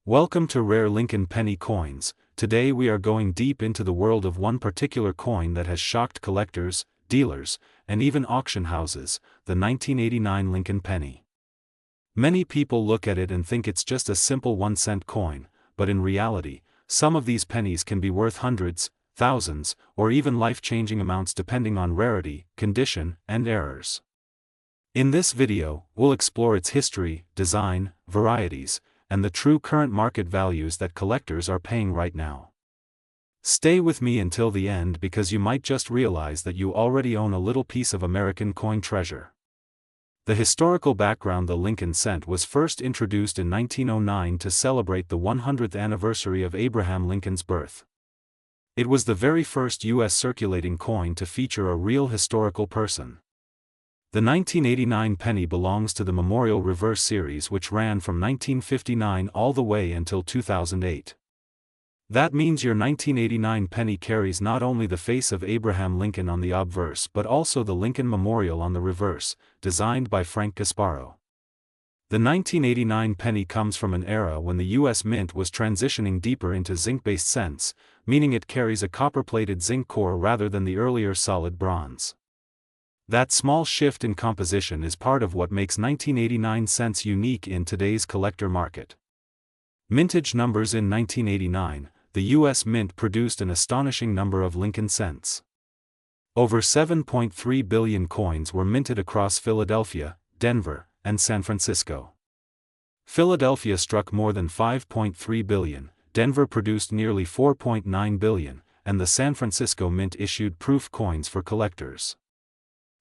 Welcome to Rare Lincoln Penny Coins. Today we are going deep into the world of one particular coin that has shocked collectors, dealers, and even auction houses, the 1989 Lincoln penny. Many people look at it and think it's just a simple 1-cent coin, but in reality, some of these pennies can be worth hundreds, thousands, or even life-changing amounts depending on rarity, condition, and errors. In this video, we'll explore its history, design, varieties, and the true current market values that collectors are paying right now. Stay with me until the end because you might just realize that you already own a little piece of American coin treasure. The historical background: the Lincoln cent was first introduced in 1909 to celebrate the 100th anniversary of Abraham Lincoln's birth. It was the very first U.S. circulating coin to feature a real historical person. The 1989 penny belongs to the Memorial Reverse series, which ran from 1959 all the way until 2008. That means your 1989 penny carries not only the face of Abraham Lincoln on the obverse but also the Lincoln Memorial on the reverse, designed by Frank Gasparro. The 1989 penny comes from an era when the U.S. Mint was transitioning deeper into zinc-based cents, meaning it carries a copper-plated zinc core rather than the earlier solid bronze. That small shift in composition is part of what makes 1989 cents unique in today's collector market. Mintage numbers: in 1989, the U.S. Mint produced an astonishing number of Lincoln cents. Over 7.3 billion coins were minted across Philadelphia, Denver, and San Francisco. Philadelphia struck more than 5.3 billion, Denver produced nearly 4.9 billion, and the San Francisco Mint issued proof coins for collectors.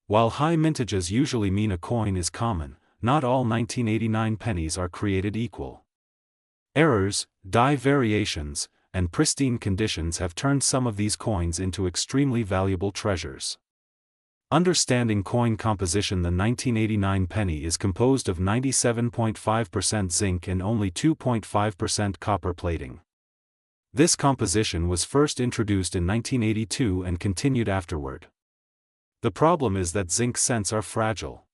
While high mintages usually mean a coin is common, not all 1989 pennies are created equal. Errors, die variations, and pristine conditions have turned some of these coins into extremely valuable treasures. Understanding coin composition: the 1989 penny is composed of 97.5% zinc and only 2.5% copper plating. This composition was first introduced in 1982 and continued afterward. The problem is that zinc cents are fragile.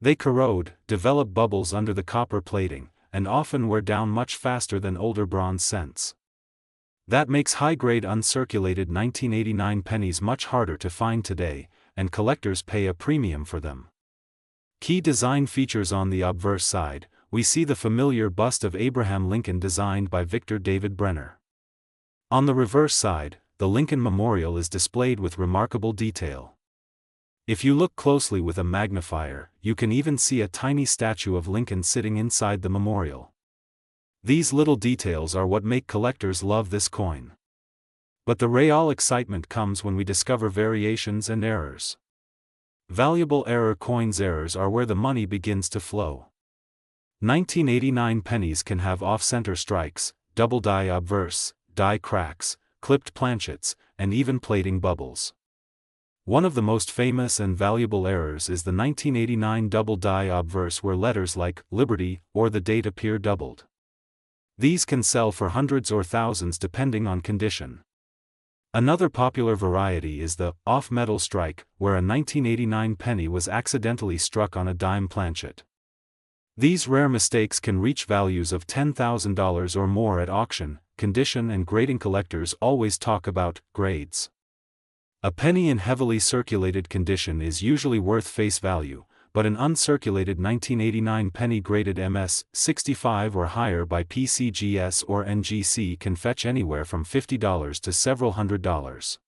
They corrode, develop bubbles under the copper plating, and often wear down much faster than older bronze cents. That makes high-grade uncirculated 1989 pennies much harder to find today, and collectors pay a premium for them. Key design features: on the obverse side, we see the familiar bust of Abraham Lincoln designed by Victor David Brenner. On the reverse side, the Lincoln Memorial is displayed with remarkable detail. If you look closely with a magnifier, you can even see a tiny statue of Lincoln sitting inside the memorial. These little details are what make collectors love this coin. But the real excitement comes when we discover variations and errors. Valuable error coins: errors are where the money begins to flow. 1989 pennies can have off-center strikes, double die obverse, die cracks, clipped planchets, and even plating bubbles. One of the most famous and valuable errors is the 1989 double die obverse, where letters like Liberty or the date appear doubled. These can sell for hundreds or thousands depending on condition. Another popular variety is the off-metal strike, where a 1989 penny was accidentally struck on a dime planchet. These rare mistakes can reach values of $10,000 or more at auction. Condition and grading: collectors always talk about grades. A penny in heavily circulated condition is usually worth face value, but an uncirculated 1989 penny graded MS 65 or higher by PCGS or NGC can fetch anywhere from $50 to several $100s.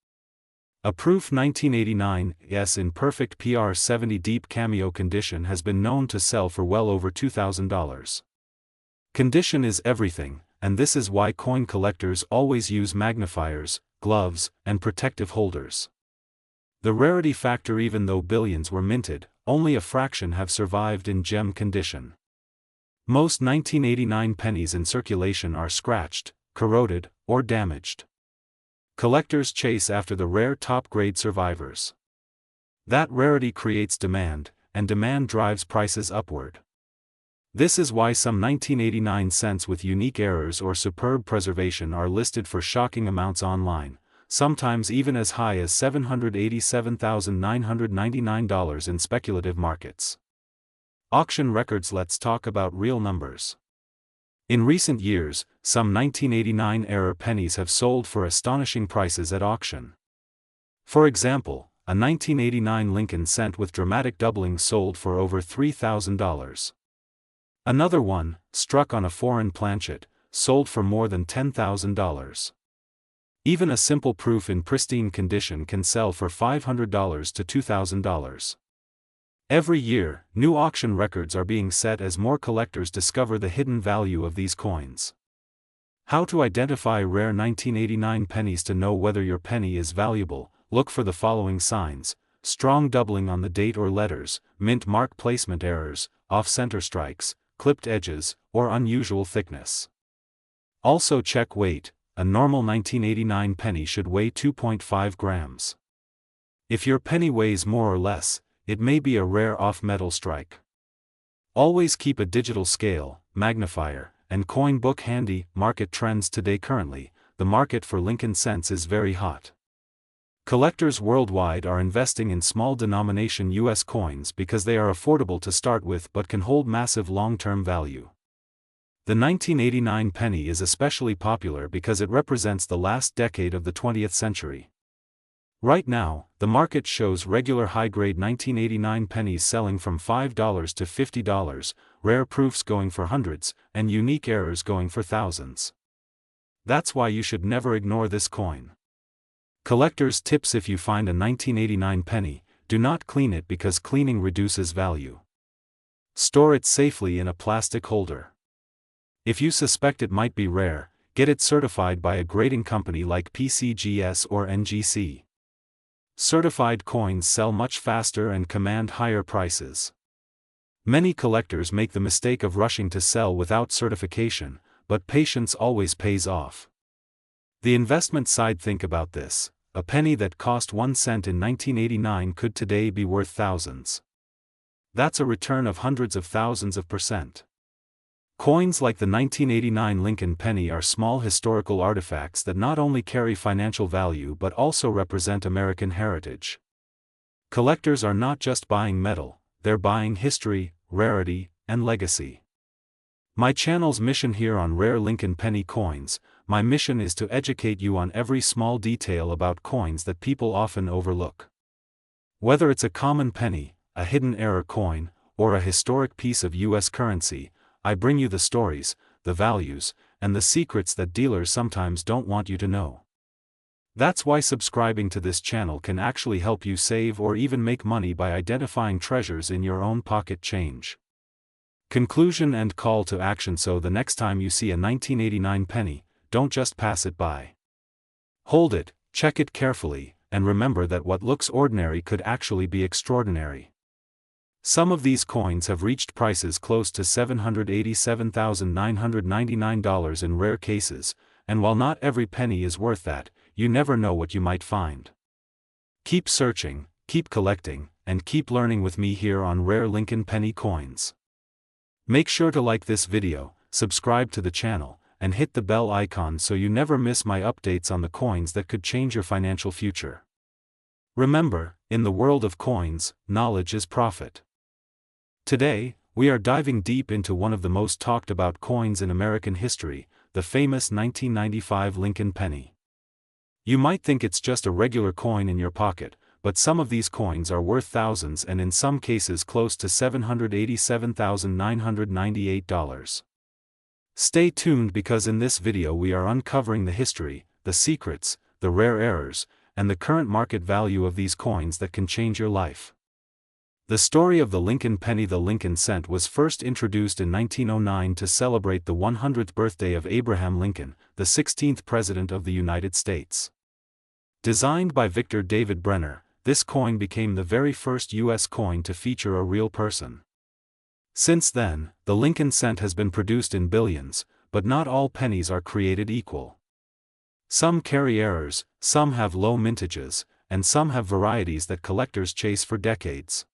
A proof 1989 S in perfect PR70 deep cameo condition has been known to sell for well over $2,000. Condition is everything, and this is why coin collectors always use magnifiers, gloves, and protective holders. The rarity factor: even though billions were minted, only a fraction have survived in gem condition. Most 1989 pennies in circulation are scratched, corroded, or damaged. Collectors chase after the rare top-grade survivors. That rarity creates demand, and demand drives prices upward. This is why some 1989 cents with unique errors or superb preservation are listed for shocking amounts online, sometimes even as high as $787,999 in speculative markets. Auction records: let's talk about real numbers. In recent years, some 1989-era pennies have sold for astonishing prices at auction. For example, a 1989 Lincoln cent with dramatic doubling sold for over $3,000. Another one, struck on a foreign planchet, sold for more than $10,000. Even a simple proof in pristine condition can sell for $500 to $2,000. Every year, new auction records are being set as more collectors discover the hidden value of these coins. How to identify rare 1989 pennies? To know whether your penny is valuable, look for the following signs: strong doubling on the date or letters, mint mark placement errors, off-center strikes, clipped edges, or unusual thickness. Also check weight. A normal 1989 penny should weigh 2.5 grams. If your penny weighs more or less, it may be a rare off-metal strike. Always keep a digital scale, magnifier, and coin book handy. Market trends today. Currently, the market for Lincoln cents is very hot. Collectors worldwide are investing in small denomination US coins because they are affordable to start with but can hold massive long-term value. The 1989 penny is especially popular because it represents the last decade of the 20th century. Right now, the market shows regular high-grade 1989 pennies selling from $5 to $50, rare proofs going for hundreds, and unique errors going for thousands. That's why you should never ignore this coin. Collectors' tips: if you find a 1989 penny, do not clean it because cleaning reduces value. Store it safely in a plastic holder. If you suspect it might be rare, get it certified by a grading company like PCGS or NGC. Certified coins sell much faster and command higher prices. Many collectors make the mistake of rushing to sell without certification, but patience always pays off. The investment side: think about this. A penny that cost 1 cent in 1989 could today be worth thousands. That's a return of hundreds of thousands of %. Coins like the 1989 Lincoln penny are small historical artifacts that not only carry financial value but also represent American heritage. Collectors are not just buying metal, they're buying history, rarity, and legacy. My channel's mission here on rare Lincoln penny coins: my mission is to educate you on every small detail about coins that people often overlook. Whether it's a common penny, a hidden error coin, or a historic piece of US currency, I bring you the stories, the values, and the secrets that dealers sometimes don't want you to know. That's why subscribing to this channel can actually help you save or even make money by identifying treasures in your own pocket change. Conclusion and call to action: so the next time you see a 1989 penny, don't just pass it by. Hold it, check it carefully, and remember that what looks ordinary could actually be extraordinary. Some of these coins have reached prices close to $787,999 in rare cases, and while not every penny is worth that, you never know what you might find. Keep searching, keep collecting, and keep learning with me here on Rare Lincoln Penny Coins. Make sure to like this video, subscribe to the channel, and hit the bell icon so you never miss my updates on the coins that could change your financial future. Remember, in the world of coins, knowledge is profit. Today, we are diving deep into one of the most talked about coins in American history, the famous 1995 Lincoln penny. You might think it's just a regular coin in your pocket, but some of these coins are worth thousands and in some cases close to $787,998. Stay tuned because in this video we are uncovering the history, the secrets, the rare errors, and the current market value of these coins that can change your life. The story of the Lincoln penny. The Lincoln cent was first introduced in 1909 to celebrate the 100th birthday of Abraham Lincoln, the 16th President of the United States. Designed by Victor David Brenner, this coin became the very first U.S. coin to feature a real person. Since then, the Lincoln cent has been produced in billions, but not all pennies are created equal. Some carry errors, some have low mintages, and some have varieties that collectors chase for decades.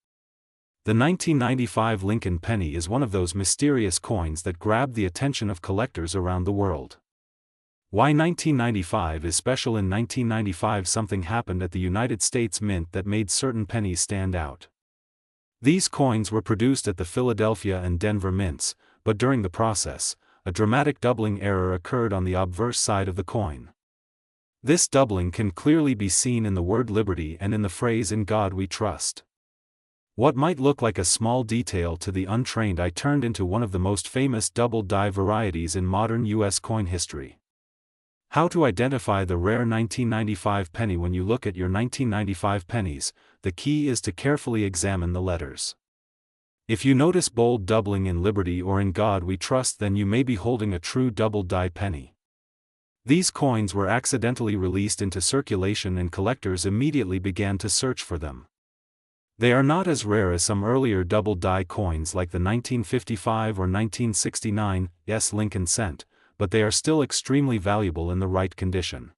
The 1995 Lincoln penny is one of those mysterious coins that grabbed the attention of collectors around the world. Why 1995 is special? In 1995 something happened at the United States Mint that made certain pennies stand out. These coins were produced at the Philadelphia and Denver mints, but during the process, a dramatic doubling error occurred on the obverse side of the coin. This doubling can clearly be seen in the word liberty and in the phrase "In God We Trust." What might look like a small detail to the untrained eye turned into one of the most famous double die varieties in modern U.S. coin history. How to identify the rare 1995 penny? When you look at your 1995 pennies, the key is to carefully examine the letters. If you notice bold doubling in Liberty or In God We Trust, then you may be holding a true double die penny. These coins were accidentally released into circulation and collectors immediately began to search for them. They are not as rare as some earlier double die coins like the 1955 or 1969 Lincoln cent, but they are still extremely valuable in the right condition.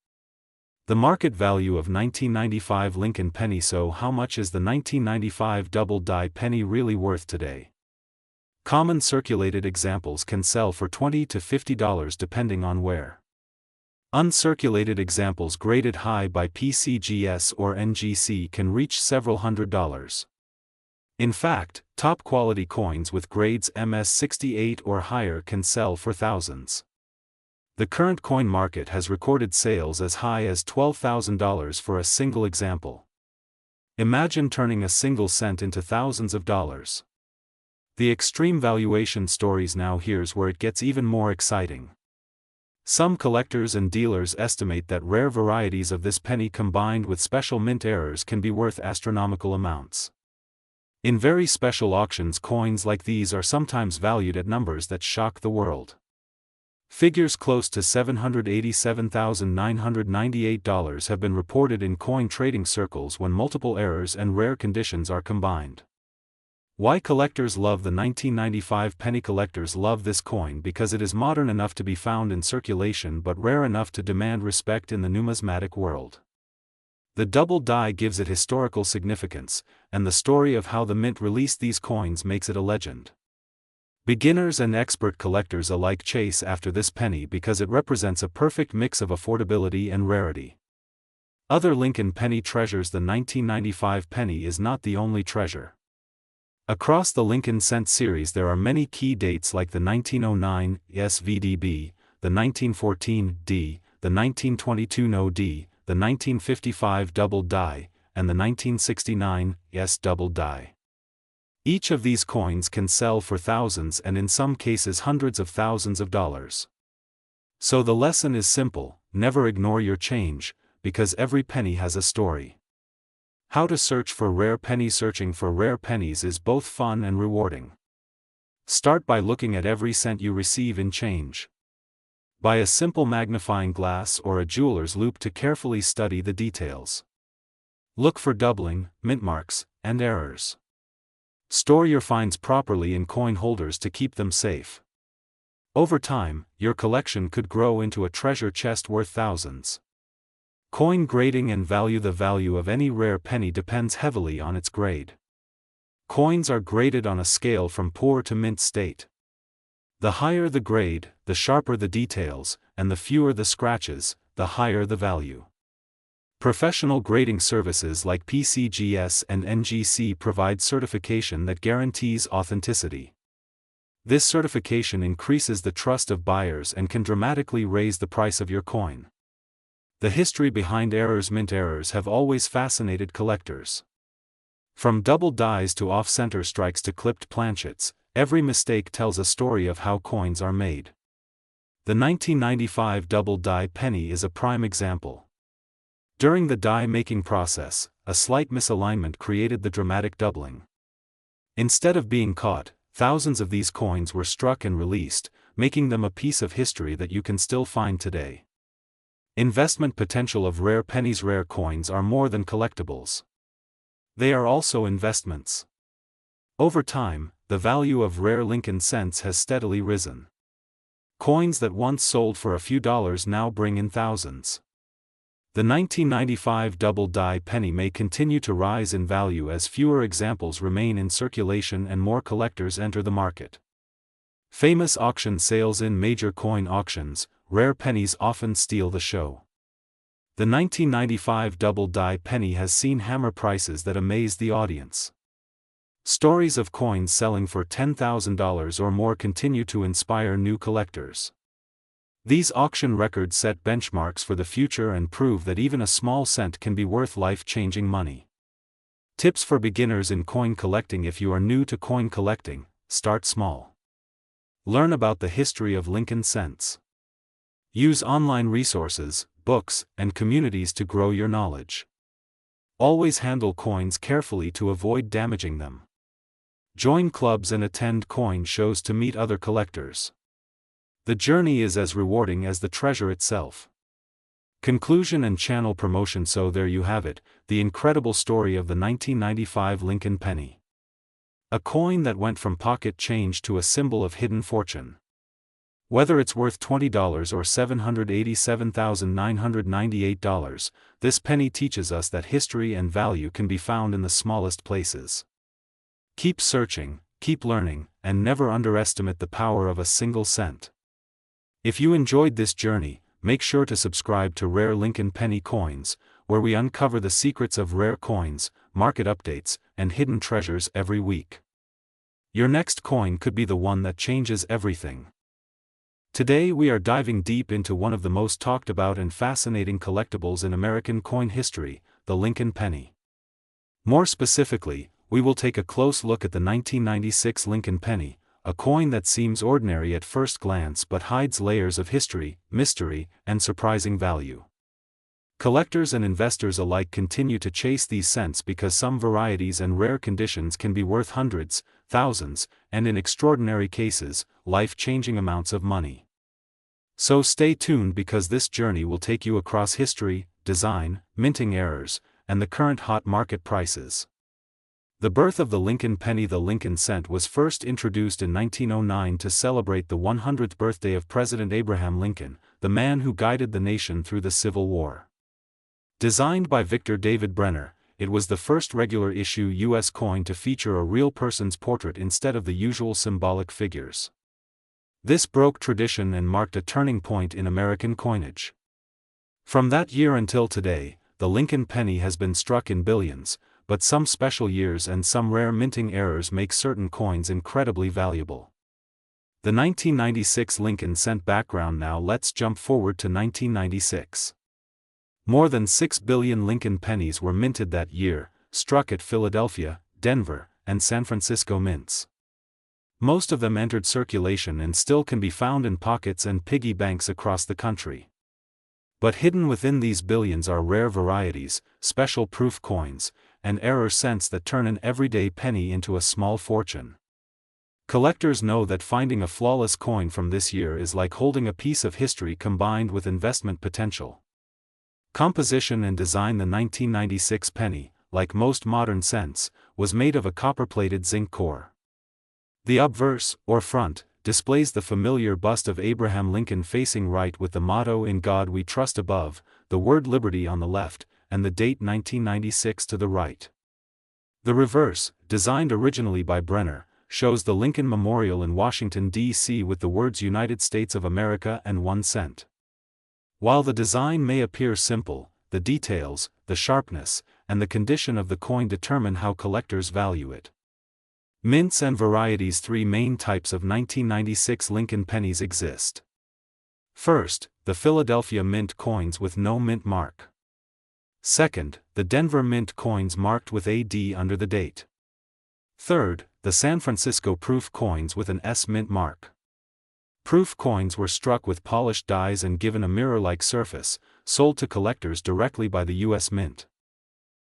The market value of 1995 Lincoln penny. So how much is the 1995 double die penny really worth today? Common circulated examples can sell for $20 to $50 depending on where. Uncirculated examples graded high by PCGS or NGC can reach several $100s. In fact, top-quality coins with grades MS68 or higher can sell for thousands. The current coin market has recorded sales as high as $12,000 for a single example. Imagine turning a single cent into thousands of dollars. The extreme valuation stories. Now here's where it gets even more exciting. Some collectors and dealers estimate that rare varieties of this penny combined with special mint errors can be worth astronomical amounts. In very special auctions, coins like these are sometimes valued at numbers that shock the world. Figures close to $787,998 have been reported in coin trading circles when multiple errors and rare conditions are combined. Why collectors love the 1995 penny? Collectors love this coin because it is modern enough to be found in circulation but rare enough to demand respect in the numismatic world. The double die gives it historical significance, and the story of how the mint released these coins makes it a legend. Beginners and expert collectors alike chase after this penny because it represents a perfect mix of affordability and rarity. Other Lincoln penny treasures. The 1995 penny is not the only treasure. Across the Lincoln cent series there are many key dates like the 1909 SVDB, the 1914 D, the 1922 No D, the 1955 double die, and the 1969 S double die. Each of these coins can sell for thousands and in some cases hundreds of thousands of dollars. So the lesson is simple: never ignore your change, because every penny has a story. How to search for rare pennies? Searching for rare pennies is both fun and rewarding. Start by looking at every cent you receive in change. Buy a simple magnifying glass or a jeweler's loupe to carefully study the details. Look for doubling, mint marks, and errors. Store your finds properly in coin holders to keep them safe. Over time, your collection could grow into a treasure chest worth thousands. Coin grading and value. The value of any rare penny depends heavily on its grade. Coins are graded on a scale from poor to mint state. The higher the grade, the sharper the details, and the fewer the scratches, the higher the value. Professional grading services like PCGS and NGC provide certification that guarantees authenticity. This certification increases the trust of buyers and can dramatically raise the price of your coin. The history behind errors. Mint errors have always fascinated collectors. From double dies to off-center strikes to clipped planchets, every mistake tells a story of how coins are made. The 1995 double die penny is a prime example. During the die-making process, a slight misalignment created the dramatic doubling. Instead of being caught, thousands of these coins were struck and released, making them a piece of history that you can still find today. Investment potential of rare pennies. Rare coins are more than collectibles. They are also investments. Over time, the value of rare Lincoln cents has steadily risen. Coins that once sold for a few dollars now bring in thousands. The 1995 double die penny may continue to rise in value as fewer examples remain in circulation and more collectors enter the market. Famous auction sales. In major coin auctions, rare pennies often steal the show. The 1995 double die penny has seen hammer prices that amaze the audience. Stories of coins selling for $10,000 or more continue to inspire new collectors. These auction records set benchmarks for the future and prove that even a small cent can be worth life-changing money. Tips for beginners in coin collecting: if you are new to coin collecting, start small. Learn about the history of Lincoln cents. Use online resources, books, and communities to grow your knowledge. Always handle coins carefully to avoid damaging them. Join clubs and attend coin shows to meet other collectors. The journey is as rewarding as the treasure itself. Conclusion and channel promotion. So there you have it, the incredible story of the 1995 Lincoln penny. A coin that went from pocket change to a symbol of hidden fortune. Whether it's worth $20 or $787,998, this penny teaches us that history and value can be found in the smallest places. Keep searching, keep learning, and never underestimate the power of a single cent. If you enjoyed this journey, make sure to subscribe to Rare Lincoln Penny Coins, where we uncover the secrets of rare coins, market updates, and hidden treasures every week. Your next coin could be the one that changes everything. Today we are diving deep into one of the most talked about and fascinating collectibles in American coin history, the Lincoln penny. More specifically, we will take a close look at the 1996 Lincoln penny, a coin that seems ordinary at first glance but hides layers of history, mystery, and surprising value. Collectors and investors alike continue to chase these cents because some varieties and rare conditions can be worth hundreds, thousands, and in extraordinary cases, life-changing amounts of money. So stay tuned because this journey will take you across history, design, minting errors, and the current hot market prices. The birth of the Lincoln penny. The Lincoln cent was first introduced in 1909 to celebrate the 100th birthday of President Abraham Lincoln, the man who guided the nation through the Civil War. Designed by Victor David Brenner, it was the first regular issue U.S. coin to feature a real person's portrait instead of the usual symbolic figures. This broke tradition and marked a turning point in American coinage. From that year until today, the Lincoln penny has been struck in billions, but some special years and some rare minting errors make certain coins incredibly valuable. The 1996 Lincoln cent background. Now let's jump forward to 1996. More than 6 billion Lincoln pennies were minted that year, struck at Philadelphia, Denver, and San Francisco mints. Most of them entered circulation and still can be found in pockets and piggy banks across the country. But hidden within these billions are rare varieties, special proof coins, and error cents that turn an everyday penny into a small fortune. Collectors know that finding a flawless coin from this year is like holding a piece of history combined with investment potential. Composition and design. The 1996 penny, like most modern cents, was made of a copper-plated zinc core. The obverse, or front, displays the familiar bust of Abraham Lincoln facing right with the motto "In God We Trust" above, the word liberty on the left, and the date 1996 to the right. The reverse, designed originally by Brenner, shows the Lincoln Memorial in Washington, D.C. with the words United States of America and 1 cent. While the design may appear simple, the details, the sharpness, and the condition of the coin determine how collectors value it. Mints and varieties. 3 main types of 1996 Lincoln pennies exist. First, the Philadelphia mint coins with no mint mark. Second, the Denver mint coins marked with AD under the date. Third, the San Francisco proof coins with an S mint mark. Proof coins were struck with polished dies and given a mirror-like surface, sold to collectors directly by the U.S. Mint.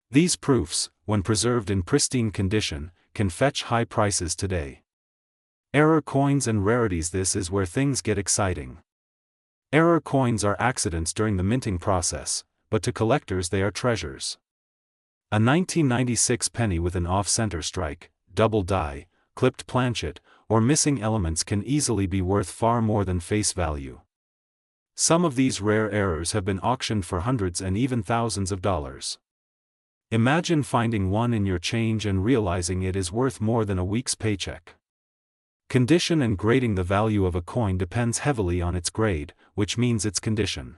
These proofs, when preserved in pristine condition, can fetch high prices today. Error coins and rarities. This is where things get exciting. Error coins are accidents during the minting process, but to collectors they are treasures. A 1996 penny with an off-center strike, double die, clipped planchet, or missing elements can easily be worth far more than face value. Some of these rare errors have been auctioned for hundreds and even thousands of dollars. Imagine finding one in your change and realizing it is worth more than a week's paycheck. Condition and grading. The value of a coin depends heavily on its grade, which means its condition.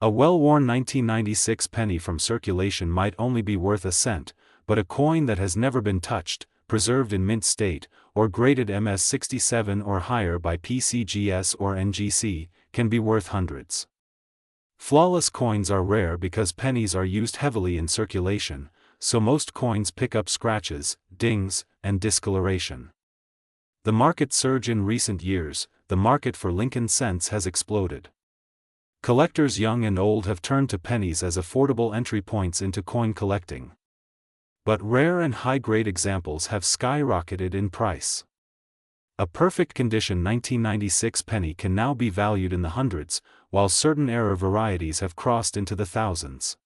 A well-worn 1996 penny from circulation might only be worth a cent, but a coin that has never been touched, preserved in mint state, or graded MS67 or higher by PCGS or NGC, can be worth hundreds. Flawless coins are rare because pennies are used heavily in circulation, so most coins pick up scratches, dings, and discoloration. The market surge in recent years, the market for Lincoln cents has exploded. Collectors young and old have turned to pennies as affordable entry points into coin collecting. But rare and high-grade examples have skyrocketed in price. A perfect condition 1996 penny can now be valued in the hundreds, while certain era varieties have crossed into the thousands.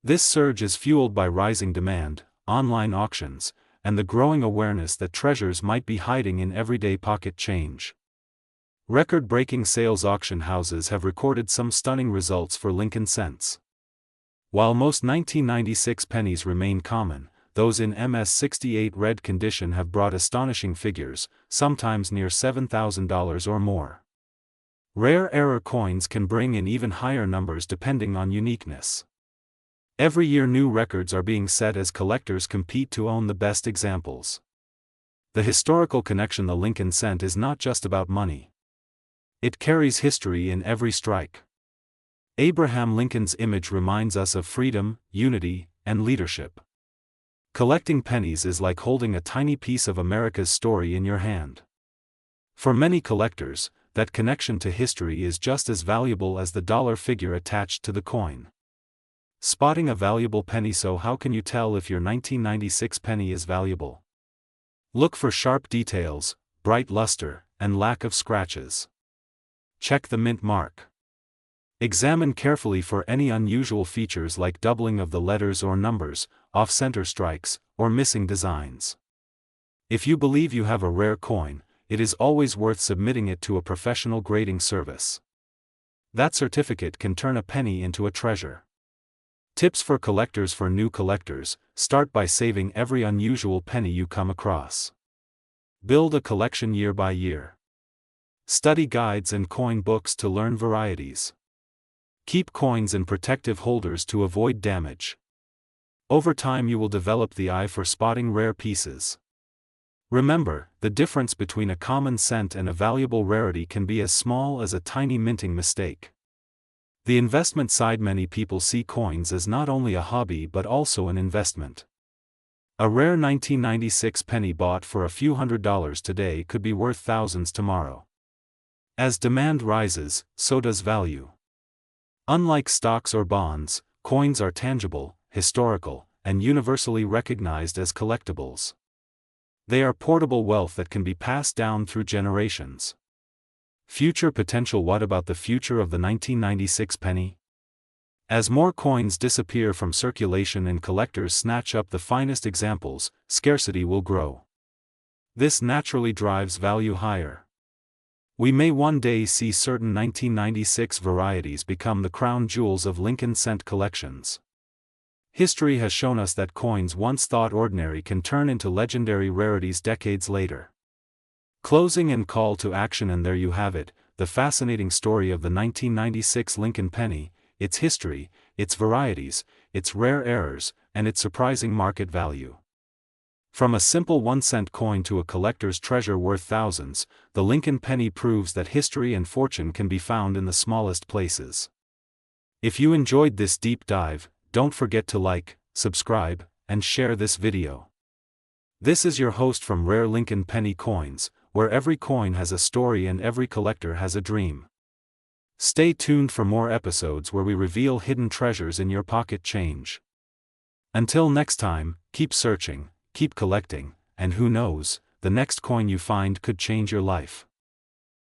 This surge is fueled by rising demand, online auctions, and the growing awareness that treasures might be hiding in everyday pocket change. Record-breaking sales auction houses have recorded some stunning results for Lincoln cents. While most 1996 pennies remain common, those in MS68 red condition have brought astonishing figures, sometimes near $7,000 or more. Rare error coins can bring in even higher numbers depending on uniqueness. Every year new records are being set as collectors compete to own the best examples. The historical connection the Lincoln cent is not just about money. It carries history in every strike. Abraham Lincoln's image reminds us of freedom, unity, and leadership. Collecting pennies is like holding a tiny piece of America's story in your hand. For many collectors, that connection to history is just as valuable as the dollar figure attached to the coin. Spotting a valuable penny. So how can you tell if your 1996 penny is valuable? Look for sharp details, bright luster, and lack of scratches. Check the mint mark. Examine carefully for any unusual features like doubling of the letters or numbers, off-center strikes, or missing designs. If you believe you have a rare coin, it is always worth submitting it to a professional grading service. That certificate can turn a penny into a treasure. Tips for collectors. For new collectors, start by saving every unusual penny you come across. Build a collection year by year. Study guides and coin books to learn varieties. Keep coins in protective holders to avoid damage. Over time you will develop the eye for spotting rare pieces. Remember, the difference between a common cent and a valuable rarity can be as small as a tiny minting mistake. The investment side. Many people see coins as not only a hobby but also an investment. A rare 1996 penny bought for a few $100s today could be worth thousands tomorrow. As demand rises, so does value. Unlike stocks or bonds, coins are tangible, historical, and universally recognized as collectibles. They are portable wealth that can be passed down through generations. Future potential. What about the future of the 1996 penny? As more coins disappear from circulation and collectors snatch up the finest examples, scarcity will grow. This naturally drives value higher. We may one day see certain 1996 varieties become the crown jewels of Lincoln cent collections. History has shown us that coins once thought ordinary can turn into legendary rarities decades later. Closing and call to action. And there you have it, the fascinating story of the 1996 Lincoln penny, its history, its varieties, its rare errors, and its surprising market value. From a simple 1-cent coin to a collector's treasure worth thousands, the Lincoln penny proves that history and fortune can be found in the smallest places. If you enjoyed this deep dive, don't forget to like, subscribe, and share this video. This is your host from Rare Lincoln Penny Coins, where every coin has a story and every collector has a dream. Stay tuned for more episodes where we reveal hidden treasures in your pocket change. Until next time, keep searching, keep collecting, and who knows, the next coin you find could change your life.